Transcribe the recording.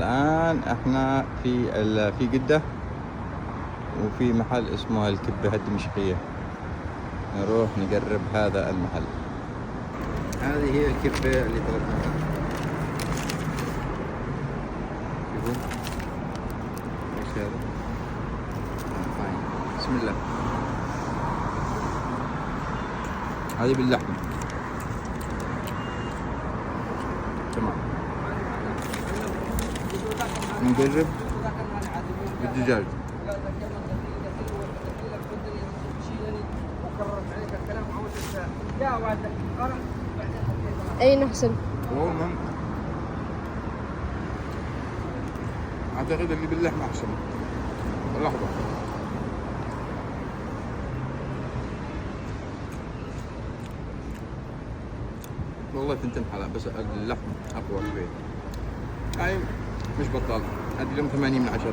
الآن احنا في جدة، وفي محل اسمه الكبة الدمشقية، نروح نقرب هذا المحل. هذه هي الكبة اللي طلبناها. شوفوا ايش هذا. فاين. بسم الله. هذه باللحمة. تمام. نقرب بالدجاج. أي نحسن؟ والله أعتقد اللي باللحمة أحسن. لحظة. والله ثنتين حلا، بس اللحم أقوى شوي. هاي مش بطال، هذه اليوم 8 من 10.